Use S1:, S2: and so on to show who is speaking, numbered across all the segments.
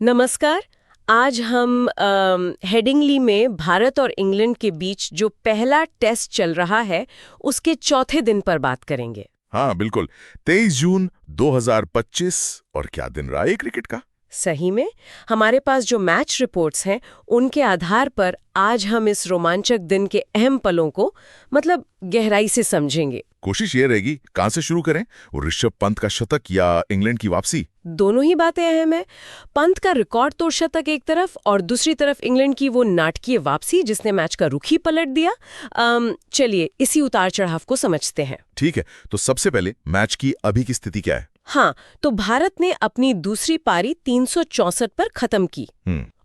S1: नमस्कार। आज हम हेडिंगली में भारत और इंग्लैंड के बीच जो पहला टेस्ट चल रहा है उसके चौथे दिन पर बात करेंगे।
S2: हाँ बिल्कुल। 23 जून 2025 और क्या दिन रहा है क्रिकेट का।
S1: सही में हमारे पास जो मैच रिपोर्ट्स हैं उनके आधार पर आज हम इस रोमांचक दिन के अहम पलों को गहराई से समझेंगे।
S2: कोशिश ये रहेगी कहां से शुरू करें, वो ऋषभ पंत का शतक या इंग्लैंड की वापसी।
S1: दोनों ही बातें अहम है। पंत का रिकॉर्ड तोड़ शतक एक तरफ और दूसरी तरफ इंग्लैंड की वो नाटकीय वापसी जिसने मैच का रुख ही पलट दिया। चलिए इसी उतार चढ़ाव को समझते हैं।
S2: ठीक है, तो सबसे पहले मैच की अभी की स्थिति क्या है।
S1: हाँ, तो भारत ने अपनी दूसरी पारी 364 पर खत्म की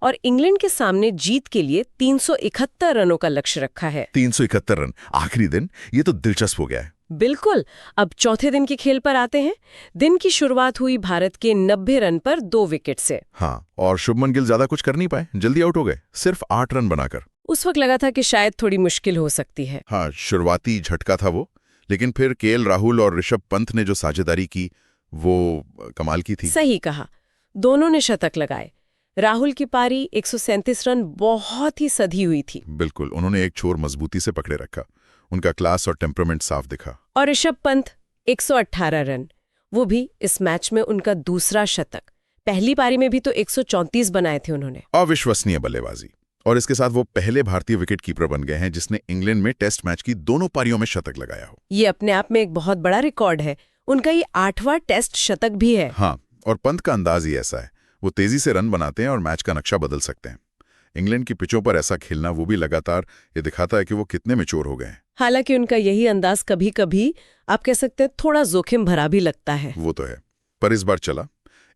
S1: और इंग्लैंड के सामने जीत के लिए 371 रनों का लक्ष्य रखा है।
S2: 371 रन आखिरी दिन, ये तो दिलचस्प हो गया है।
S1: बिल्कुल। अब चौथे दिन के खेल पर आते हैं। दिन की शुरुआत हुई भारत के 90 रन पर 2 विकेट से।
S2: हाँ, और शुभमन गिल ज्यादा कुछ कर नहीं पाए, जल्दी आउट हो गए, सिर्फ 8 रन बनाकर।
S1: उस वक्त लगा था कि शायद थोड़ी मुश्किल हो सकती है।
S2: हाँ, शुरुआती झटका था वो, लेकिन फिर केएल राहुल और ऋषभ पंत ने जो साझेदारी की वो कमाल की थी।
S1: सही कहा, दोनों ने शतक लगाए। राहुल की पारी 137 रन बहुत ही सधी हुई थी।
S2: बिल्कुल, उन्होंने एक छोर मजबूती से पकड़े रखा, उनका क्लास और टेम्परामेंट साफ दिखा।
S1: और ऋषभ पंत 118 रन, वो भी इस मैच में उनका दूसरा शतक। पहली पारी में भी तो 134 बनाए थे उन्होंने।
S2: अविश्वसनीय बल्लेबाजी, और इसके साथ वो पहले भारतीय विकेट कीपर बन गए हैं जिसने इंग्लैंड में टेस्ट मैच की दोनों पारियों में शतक लगाया हो।
S1: ये अपने आप में एक बहुत बड़ा रिकॉर्ड है। उनका ये 8वां टेस्ट शतक भी है।
S2: हाँ, और पंत का अंदाज ही ऐसा है, वो तेजी से रन बनाते हैं और मैच का नक्शा बदल सकते हैं। इंग्लैंड की पिचों पर ऐसा खेलना, वो भी लगातार, ये दिखाता है कि वो कितने मैच्योर हो गए हैं।
S1: हालांकि उनका यही अंदाज कभी कभी आप कह सकते हैं थोड़ा जोखिम भरा भी लगता है।
S2: वो तो है, पर इस बार चला।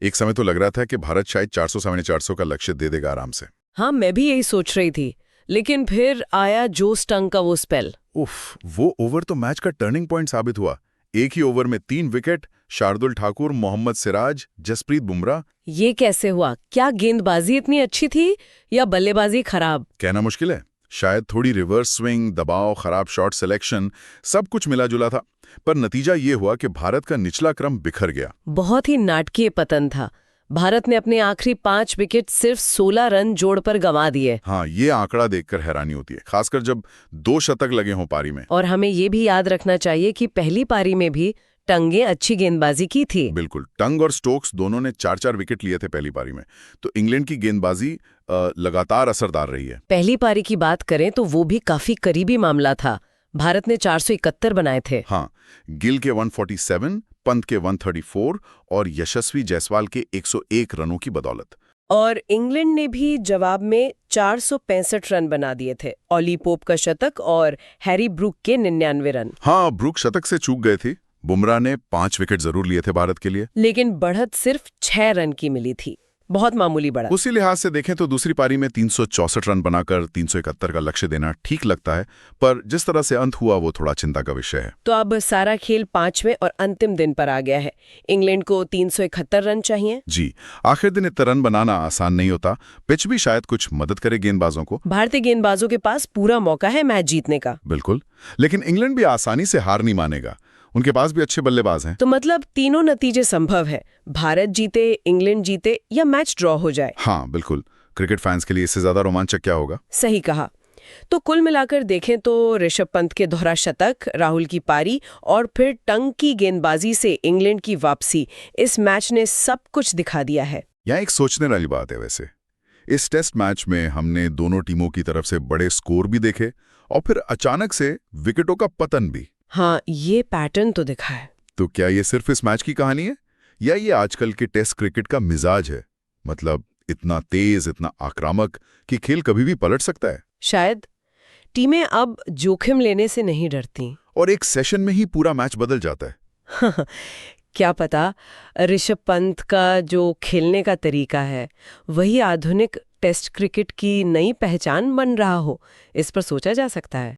S2: एक समय तो लग रहा था कि भारत शायद 400 साढ़े 400 का लक्ष्य दे देगा आराम से।
S1: हाँ, मैं भी यही सोच रही थी, लेकिन फिर आया जो स्टंग का वो स्पेल।
S2: उफ, वो ओवर तो मैच का टर्निंग पॉइंट साबित हुआ। एक ही ओवर में 3 विकेट, शार्दुल ठाकुर, मोहम्मद सिराज, जसप्रीत बुमराह।
S1: ये कैसे हुआ? क्या गेंदबाजी इतनी अच्छी थी या बल्लेबाजी खराब?
S2: कहना मुश्किल है। शायद थोड़ी रिवर्स स्विंग, दबाव, खराब शॉट सिलेक्शन, सब कुछ मिला जुला था, पर नतीजा ये हुआ कि भारत का निचला क्रम बिखर गया।
S1: बहुत ही नाटकीय पतन था। भारत ने अपने आखिरी 5 विकेट सिर्फ 16 रन जोड़ पर गंवा दिए।
S2: हाँ, ये आंकड़ा देखकर हैरानी होती है, खासकर जब 2 शतक लगे हों पारी में।
S1: और हमें ये भी याद रखना चाहिए कि पहली पारी में भी टंगे अच्छी गेंदबाजी की थी।
S2: बिल्कुल, टंग और स्टोक्स दोनों ने 4-4 विकेट लिए थे पहली पारी में, तो इंग्लैंड की गेंदबाजी लगातार असरदार रही है।
S1: पहली पारी की बात करें तो वो भी काफी करीबी मामला था। भारत ने 471 बनाए थे।
S2: हाँ, गिल के 147, पंत के 134 और यशस्वी जायसवाल के 101 रनों की बदौलत।
S1: और इंग्लैंड ने भी जवाब में 465 रन बना दिए थे। ऑली पोप का शतक और हैरी ब्रूक के 99 रन।
S2: हाँ, ब्रूक शतक से चूक गए थे। बुमराह ने 5 विकेट जरूर लिए थे भारत के लिए,
S1: लेकिन बढ़त सिर्फ 6 रन की मिली थी, बहुत मामूली बढ़त।
S2: उसी लिहाज से देखें तो दूसरी पारी में 364 रन बनाकर 371 का लक्ष्य देना ठीक लगता है, पर जिस तरह से अंत हुआ वो थोड़ा चिंता का विषय है।
S1: तो अब सारा खेल 5वें और अंतिम दिन पर आ गया है। इंग्लैंड को 371 रन चाहिए।
S2: जी, आखिर दिन इतना रन बनाना आसान नहीं होता। पिच भी शायद कुछ मदद करे गेंदबाजों को।
S1: भारतीय गेंदबाजों के पास पूरा मौका है मैच जीतने का।
S2: बिल्कुल, लेकिन इंग्लैंड भी आसानी से हार नहीं मानेगा, उनके पास भी अच्छे बल्लेबाज हैं।
S1: तो तीनों नतीजे संभव है, भारत जीते, इंग्लैंड जीते या मैच ड्रॉ हो जाए।
S2: हाँ बिल्कुल, क्रिकेट फैंस के लिए इससे ज्यादा रोमांचक क्या होगा।
S1: सही कहा। तो कुल मिलाकर देखें तो ऋषभ पंत के दोहरा शतक, राहुल की पारी और फिर टंग की गेंदबाजी से इंग्लैंड की वापसी, इस मैच ने सब कुछ दिखा दिया है।
S2: यहाँ एक सोचने वाली बात है वैसे, इस टेस्ट मैच में हमने दोनों टीमों की तरफ से बड़े स्कोर भी देखे और फिर अचानक से विकेटों का पतन भी।
S1: हाँ, ये पैटर्न तो दिखा है।
S2: तो क्या ये सिर्फ इस मैच की कहानी है या ये आजकल के टेस्ट क्रिकेट का मिजाज है? मतलब इतना तेज, इतना आक्रामक कि खेल कभी भी पलट सकता है।
S1: शायद टीमें अब जोखिम लेने से नहीं डरती
S2: और एक सेशन में ही पूरा मैच बदल जाता है।
S1: क्या पता ऋषभ पंत का जो खेलने का तरीका है वही आधुनिक टेस्ट क्रिकेट की नई पहचान बन रहा हो। इस पर सोचा जा सकता है।